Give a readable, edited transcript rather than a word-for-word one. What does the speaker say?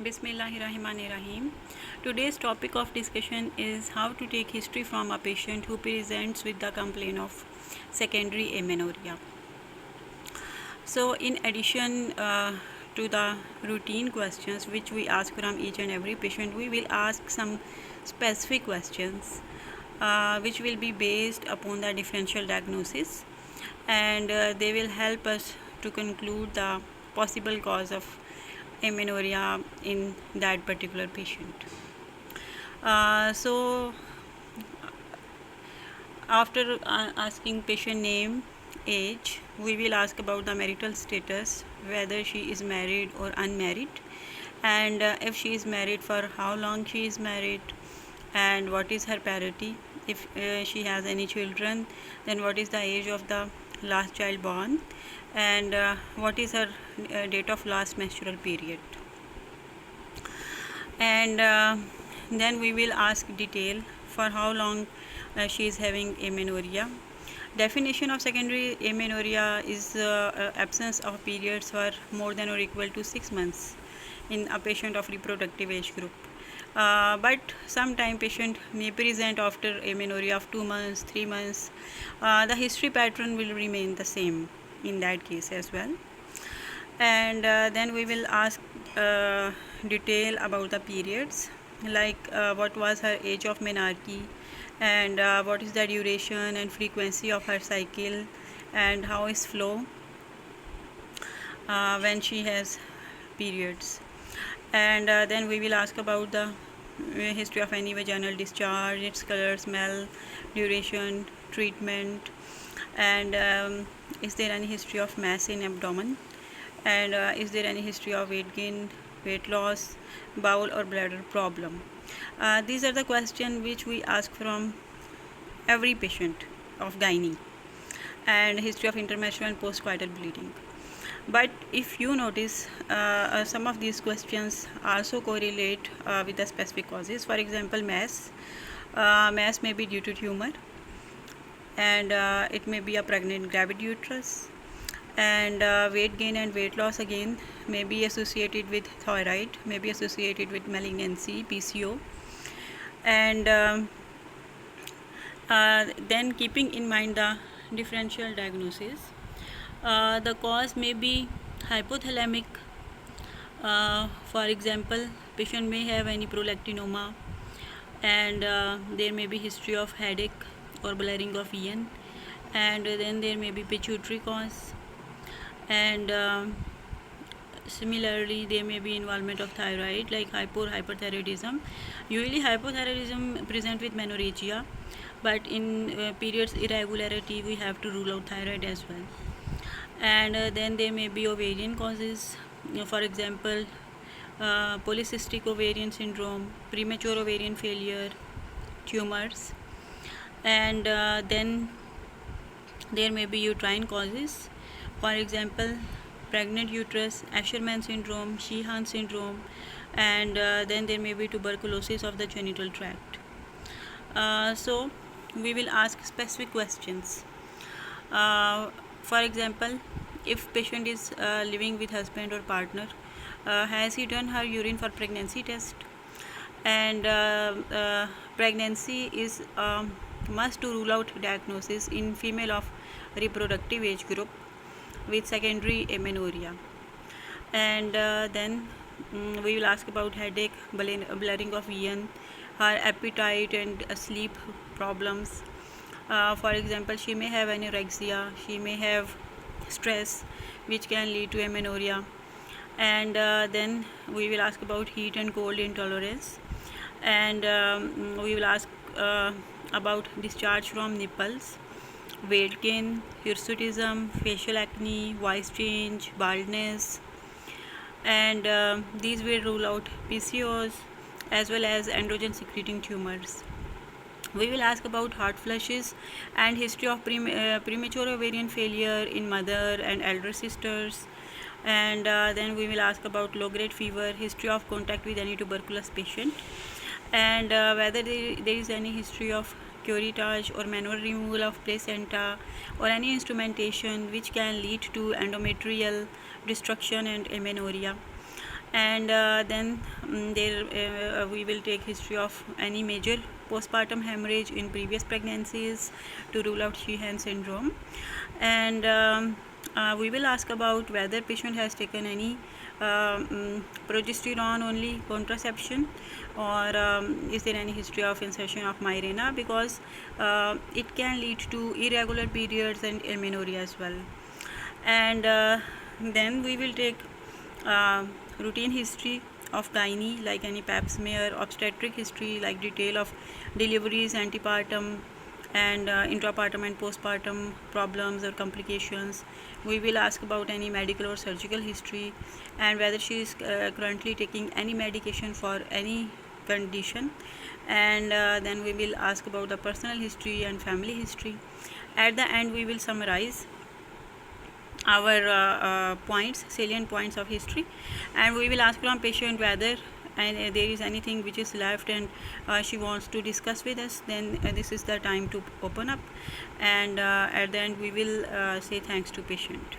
Bismillahirrahmanirrahim. Today's topic of discussion is how to take history from a patient who presents with the complaint of secondary amenorrhea. So, in addition to the routine questions which we ask from each and every patient, we will ask some specific questions which will be based upon the differential diagnosis, and they will help us to conclude the possible cause of amenorrhea in that particular patient. So after asking patient name, age, we will ask about the marital status, whether she is married or unmarried, and if she is married, for how long she is married, and what is her parity. If she has any children, then what is the age of the last child born, and what is her date of last menstrual period. And then we will ask detail for how long she is having amenorrhea. Definition of secondary amenorrhea is absence of periods for more than or equal to 6 months in a patient of reproductive age group. But sometime patient may present after amenorrhea of 2 months, 3 months. The history pattern will remain the same in that case as well. And then we will ask detail about the periods, like what was her age of menarche, and what is the duration and frequency of her cycle, and how is flow when she has periods. And then we will ask about the history of any vaginal discharge, its color, smell, duration, treatment, and is there any history of mass in abdomen, and is there any history of weight gain, weight loss, bowel or bladder problem. These are the questions which we ask from every patient of gynae, and history of intermenstrual and postcoital bleeding. But if you notice, some of these questions also correlate with the specific causes. For example, mass. Mass may be due to tumor, and it may be a pregnant gravid uterus. And weight gain and weight loss again may be associated with thyroid, may be associated with malignancy, PCO. And then keeping in mind the differential diagnosis, the cause may be hypothalamic. For example, patient may have any prolactinoma, and there may be history of headache or blurring of EN, and then there may be pituitary cause, and similarly there may be involvement of thyroid, like hyperthyroidism. Usually hypothyroidism present with menorrhagia, but in periods irregularity we have to rule out thyroid as well. And then there may be ovarian causes, for example, polycystic ovarian syndrome, premature ovarian failure, tumors. And then there may be uterine causes, for example, pregnant uterus, Asherman syndrome, Sheehan syndrome, and then there may be tuberculosis of the genital tract. So we will ask specific questions. For example, if patient is living with husband or partner, has he done her urine for pregnancy test? And pregnancy is must to rule out diagnosis in female of reproductive age group with secondary amenorrhea. And then we will ask about headache, blurring of EN, her appetite and sleep problems. For example, she may have anorexia, she may have stress which can lead to amenorrhea. And then we will ask about heat and cold intolerance, and we will ask about discharge from nipples, weight gain, hirsutism, facial acne, voice change, baldness, and these will rule out PCOS as well as androgen secreting tumors. We will ask about hot flushes and history of premature ovarian failure in mother and elder sisters. And then we will ask about low-grade fever, history of contact with any tuberculous patient, and whether there is any history of curettage or manual removal of placenta or any instrumentation which can lead to endometrial destruction and amenorrhea. And then there we will take history of any major postpartum hemorrhage in previous pregnancies to rule out Sheehan syndrome. And we will ask about whether patient has taken any progesterone only contraception, or is there any history of insertion of Mirena, because it can lead to irregular periods and amenorrhea as well. And then we will take routine history of gynae, like any pap smear, obstetric history like detail of deliveries, antepartum and intrapartum and postpartum problems or complications. We will ask about any medical or surgical history, and whether she is currently taking any medication for any condition. And then we will ask about the personal history and family history. At the end, we will summarize our salient points of history, and we will ask from patient whether and there is anything which is left and she wants to discuss with us. Then this is the time to open up, and at the end we will say thanks to patient.